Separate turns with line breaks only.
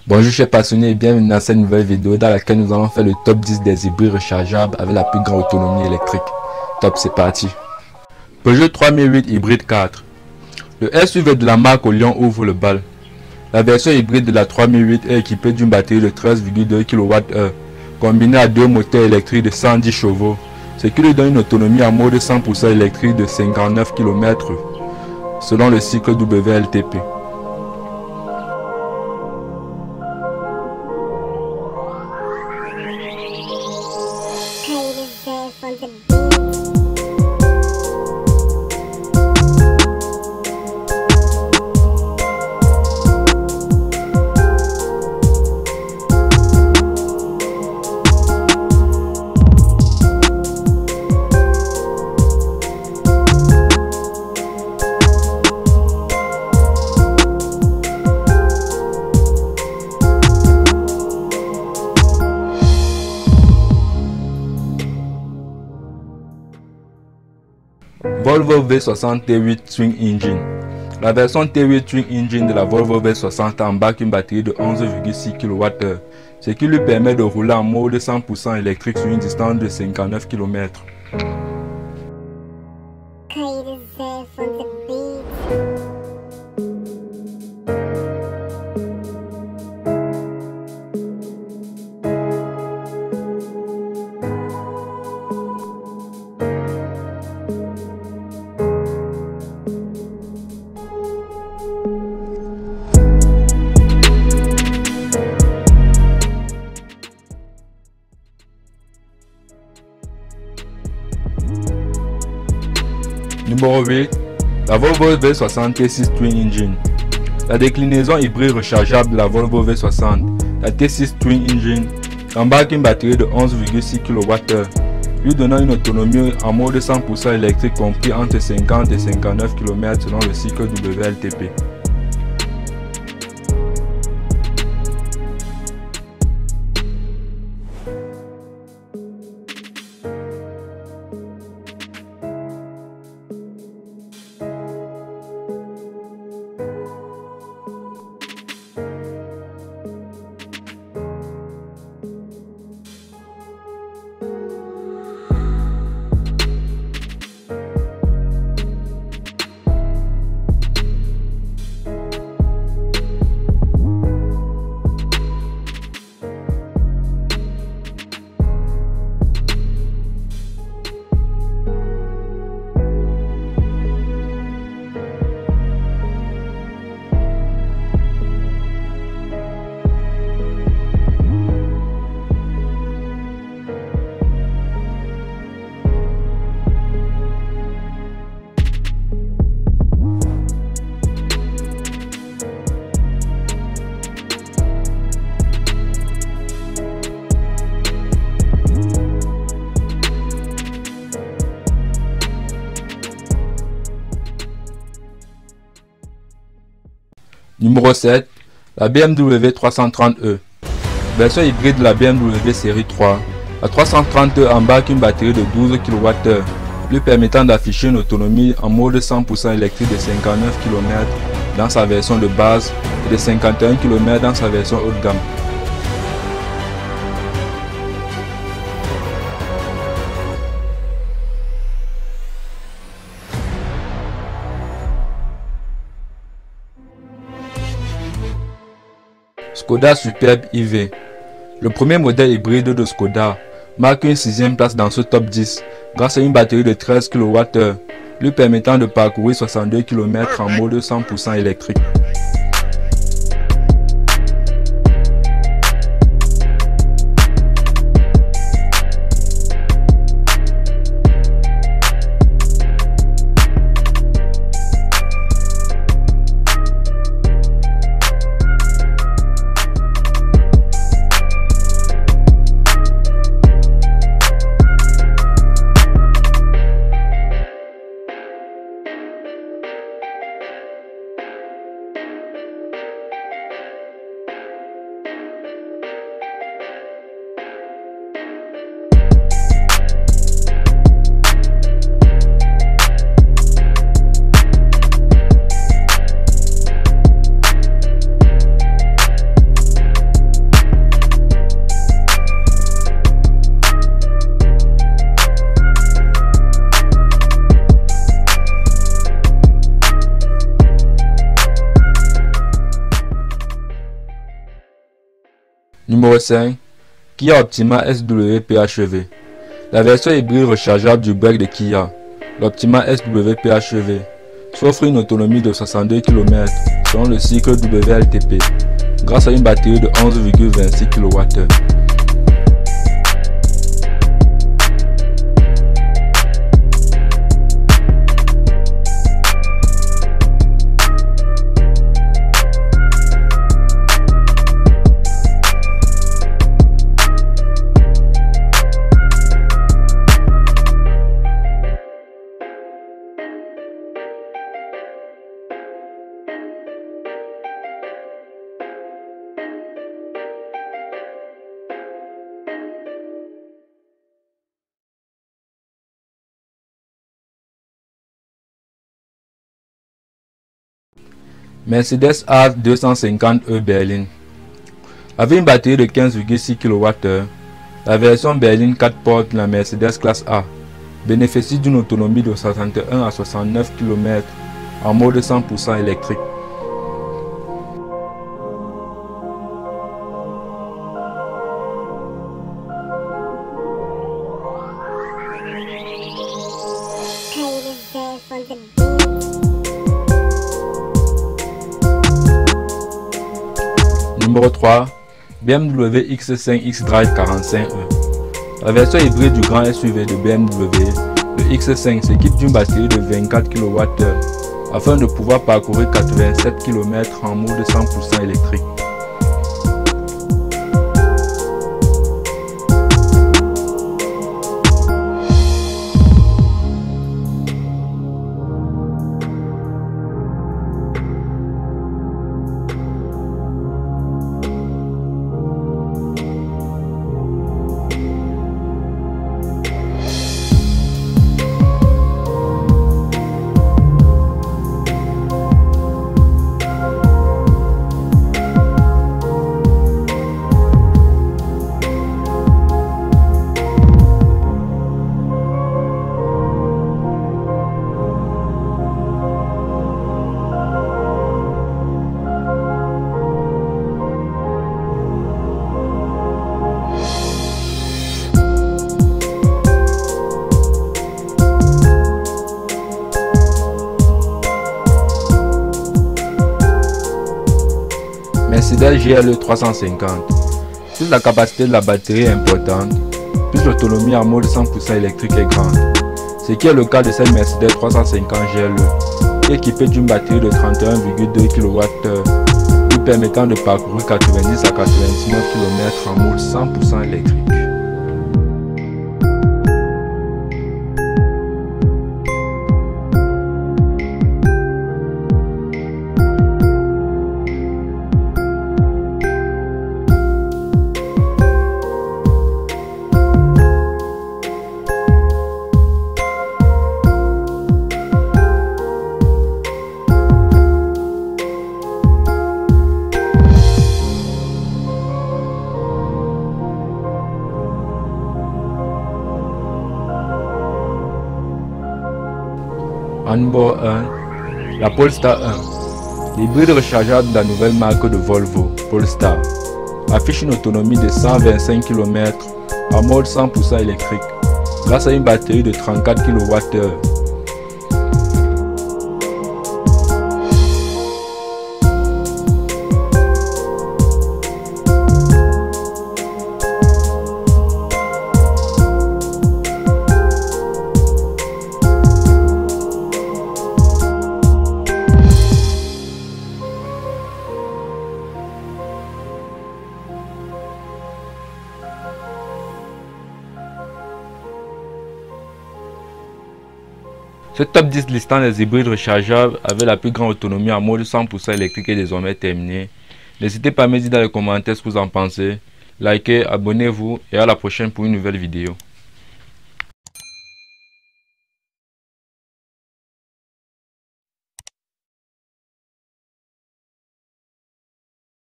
Bonjour chers passionnés et bienvenue dans cette nouvelle vidéo dans laquelle nous allons faire le top 10 des hybrides rechargeables avec la plus grande autonomie électrique. Top, c'est parti. Peugeot 3008 hybride 4. Le SUV de la marque au lion ouvre le bal. La version hybride de la 3008 est équipée d'une batterie de 13,2 kWh combinée à deux moteurs électriques de 110 chevaux, ce qui lui donne une autonomie en mode 100% électrique de 59 km selon le cycle WLTP. Volvo V60 T8 Twin Engine. La version T8 Twin Engine de la Volvo V60 embarque une batterie de 11,6 kWh, ce qui lui permet de rouler en mode 100% électrique sur une distance de 59 km. Numéro 8. La Volvo V60 T6 Twin Engine. La déclinaison hybride rechargeable de la Volvo V60, la T6 Twin Engine, embarque une batterie de 11,6 kWh, lui donnant une autonomie en mode 100% électrique compris entre 50 et 59 km selon le cycle WLTP. Numéro 7. La BMW 330e. Version hybride de la BMW série 3. La 330e embarque une batterie de 12 kWh, lui permettant d'afficher une autonomie en mode 100% électrique de 59 km dans sa version de base et de 51 km dans sa version haut de gamme. Skoda Superb IV. Le premier modèle hybride de Skoda marque une 6e place dans ce top 10 grâce à une batterie de 13 kWh lui permettant de parcourir 62 km en mode 100% électrique. Numéro 5. Kia Optima SW PHEV. La version hybride rechargeable du break de Kia, l'Optima SW PHEV, s'offre une autonomie de 62 km selon le cycle WLTP, grâce à une batterie de 11,26 kWh. Mercedes A 250e berline. Avec une batterie de 15,6 kWh, la version berline 4 portes de la Mercedes classe A bénéficie d'une autonomie de 61 à 69 km en mode 100% électrique. Numéro 3. BMW X5 xDrive 45e. La version hybride du grand SUV de BMW, le X5 s'équipe d'une batterie de 24 kWh afin de pouvoir parcourir 87 km en mode 100% électrique. Mercedes GLE 350. Plus la capacité de la batterie est importante, plus l'autonomie en mode 100% électrique est grande. Ce qui est le cas de cette Mercedes 350 GLE, qui est équipée d'une batterie de 31,2 kWh, lui permettant de parcourir 90 à 99 km en mode 100% électrique. En numéro 1, la Polestar 1. L'hybride rechargeable de la nouvelle marque de Volvo, Polestar, affiche une autonomie de 125 km en mode 100% électrique grâce à une batterie de 34 kWh. Ce top 10 listant des hybrides rechargeables avec la plus grande autonomie en mode 100% électrique est désormais terminé. N'hésitez pas à me dire dans les commentaires ce que vous en pensez. Likez, abonnez-vous et à la prochaine pour une nouvelle vidéo.